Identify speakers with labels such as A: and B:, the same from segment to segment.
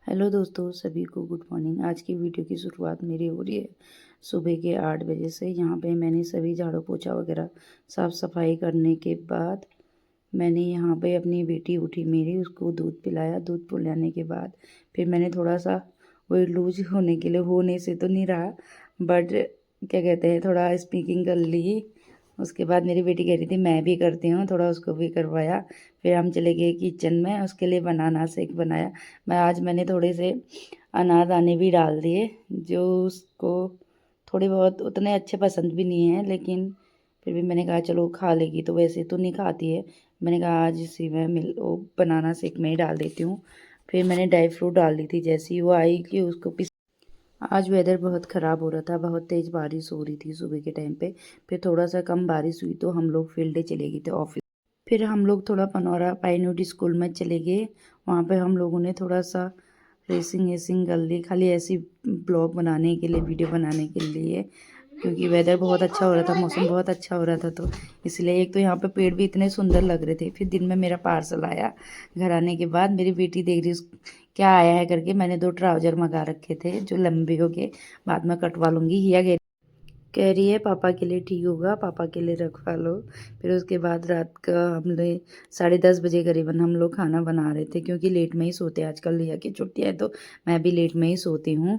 A: Hello दोस्तों, सभी को गुड मॉर्निंग। आज की वीडियो की शुरुआत मेरी हो रही है सुबह के 8 बजे से। यहाँ पे मैंने सभी झाड़ू पोछा वगैरह साफ़ सफाई करने के बाद मैंने यहाँ पे अपनी बेटी उठी मेरी, उसको दूध पिलाया। दूध पिलाने के बाद फिर मैंने थोड़ा सा वेट लूज होने के लिए, होने से तो नहीं रहा बट क्या कहते हैं, थोड़ा स्पीकिंग कर ली। उसके बाद मेरी बेटी कह रही थी मैं भी करती हूँ, थोड़ा उसको भी करवाया। फिर हम चले गए किचन में, उसके लिए बनाना शेक बनाया। मैंने थोड़े से अनारदाने भी डाल दिए, जो उसको थोड़े बहुत उतने अच्छे पसंद भी नहीं है, लेकिन फिर भी मैंने कहा चलो खा लेगी, तो वैसे तो नहीं खाती है। मैंने कहा आज इसी में वो बनाना शेक में ही डाल देती हूँ। फिर मैंने ड्राई फ्रूट डाल दी थी। जैसे ही वो आई कि उसको आज वेदर बहुत ख़राब हो रहा था, बहुत तेज़ बारिश हो रही थी सुबह के टाइम पे। फिर थोड़ा सा कम बारिश हुई तो हम लोग फील्ड चले गए थे ऑफिस। फिर हम लोग थोड़ा पनौरा पाइनवुड स्कूल में चले गए। वहाँ पे हम लोगों ने थोड़ा सा रेसिंग वेसिंग कर ली, खाली ऐसी ब्लॉग बनाने के लिए, वीडियो बनाने के लिए, क्योंकि वेदर बहुत अच्छा हो रहा था, मौसम बहुत अच्छा हो रहा था। तो इसलिए एक तो यहाँ पे पेड़ भी इतने सुंदर लग रहे थे। फिर दिन में मेरा पार्सल आया। घर आने के बाद मेरी बेटी देख रही क्या आया है करके। मैंने 2 ट्राउज़र मंगा रखे थे जो लंबे हो गए, बाद में कटवा लूँगी। हिया कह रही है पापा के लिए ठीक होगा, पापा के लिए रखवा लो। फिर उसके बाद रात का हमने 10:30 बजे करीबन हम लोग खाना बना रहे थे, क्योंकि लेट में ही सोते हैं आजकल। लिया की छुट्टियाँ है तो मैं भी लेट में ही सोती हूँ।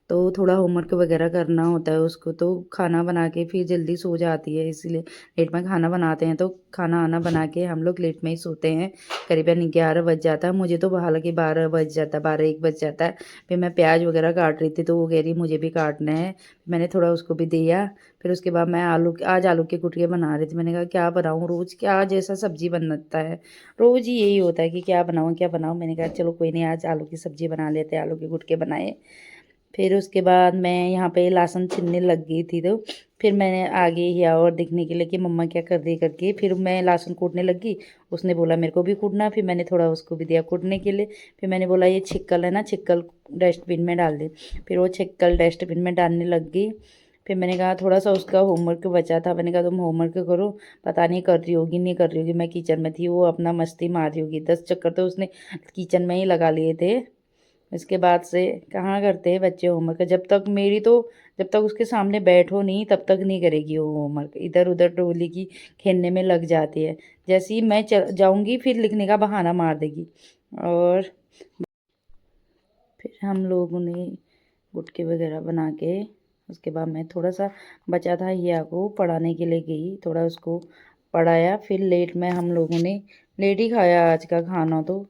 A: तो थोड़ा होमवर्क वगैरह करना होता है उसको, तो खाना बना के फिर जल्दी सो जाती है, इसीलिए लेट में खाना बनाते हैं। तो खाना आना बना के हम लोग लेट में ही सोते हैं। करीबन 11 बज जाता है मुझे, तो हालांकि 12 बज जाता है, 12-1 बज जाता है। फिर मैं प्याज वगैरह काट रही थी तो वो कह रही मुझे भी काटना है। मैंने थोड़ा उसको भी दिया। फिर उसके बाद मैं आज आलू के गुटके बना रही थी। मैंने कहा क्या बनाऊँ, रोज़ क्या जैसा सब्जी बनता है, रोज़ ही यही होता है कि क्या बनाऊँ क्या बनाऊँ। मैंने कहा चलो कोई नहीं, आज आलू की सब्ज़ी बना लेते हैं, आलू के गुटके बनाए। फिर उसके बाद मैं यहाँ पे लहसुन छीलने लग गई थी, तो फिर मैंने आगे ही और देखने के लिए कि मम्मा क्या कर रही करके, फिर मैं लहसुन कूटने लगी। उसने बोला मेरे को भी कूटना, फिर मैंने थोड़ा उसको भी दिया कूटने के लिए। फिर मैंने बोला ये छिक्कल है ना, छिक्कल डस्टबिन में डाल दे। फिर वो छिक्कल डस्टबिन में डालने लग गई। फिर मैंने कहा थोड़ा सा उसका होमवर्क बचा था, मैंने कहा तुम होमवर्क करो, पता नहीं कर रही होगी नहीं कर रही होगी। मैं किचन में थी, वो अपना मस्ती मार रही होगी। 10 चक्कर तो उसने किचन में ही लगा लिए थे। इसके बाद से कहाँ करते हैं बच्चे होमवर्क, जब तक उसके सामने बैठो नहीं तब तक नहीं करेगी वो होमवर्क। इधर उधर डोलेगी, खेलने में लग जाती है। जैसे ही मैं जाऊँगी फिर लिखने का बहाना मार देगी। और फिर हम लोगों ने गुटके वगैरह बना के, उसके बाद मैं थोड़ा सा बचा था हिया को पढ़ाने के लिए गई, थोड़ा उसको पढ़ाया। फिर लेट में हम लोगों ने लेट ही खाया आज का खाना, तो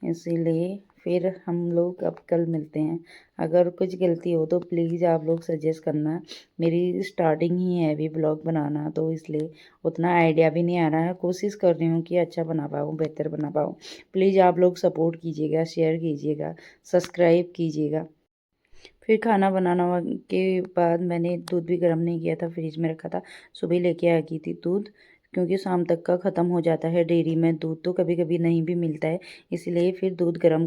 A: इसीलिए फिर हम लोग अब कल मिलते हैं। अगर कुछ गलती हो तो प्लीज़ आप लोग सजेस्ट करना। मेरी स्टार्टिंग ही है अभी ब्लॉग बनाना, तो इसलिए उतना आइडिया भी नहीं आ रहा है। कोशिश कर रही हूँ कि अच्छा बना पाऊँ, बेहतर बना पाऊँ। प्लीज़ आप लोग सपोर्ट कीजिएगा, शेयर कीजिएगा, सब्सक्राइब कीजिएगा। फिर खाना बनाना के बाद मैंने दूध भी गर्म नहीं किया था, फ्रिज में रखा था। सुबह लेके आ गई थी दूध, क्योंकि शाम तक का ख़त्म हो जाता है डेयरी में दूध, तो कभी कभी नहीं भी मिलता है, इसलिए फिर दूध गर्म कर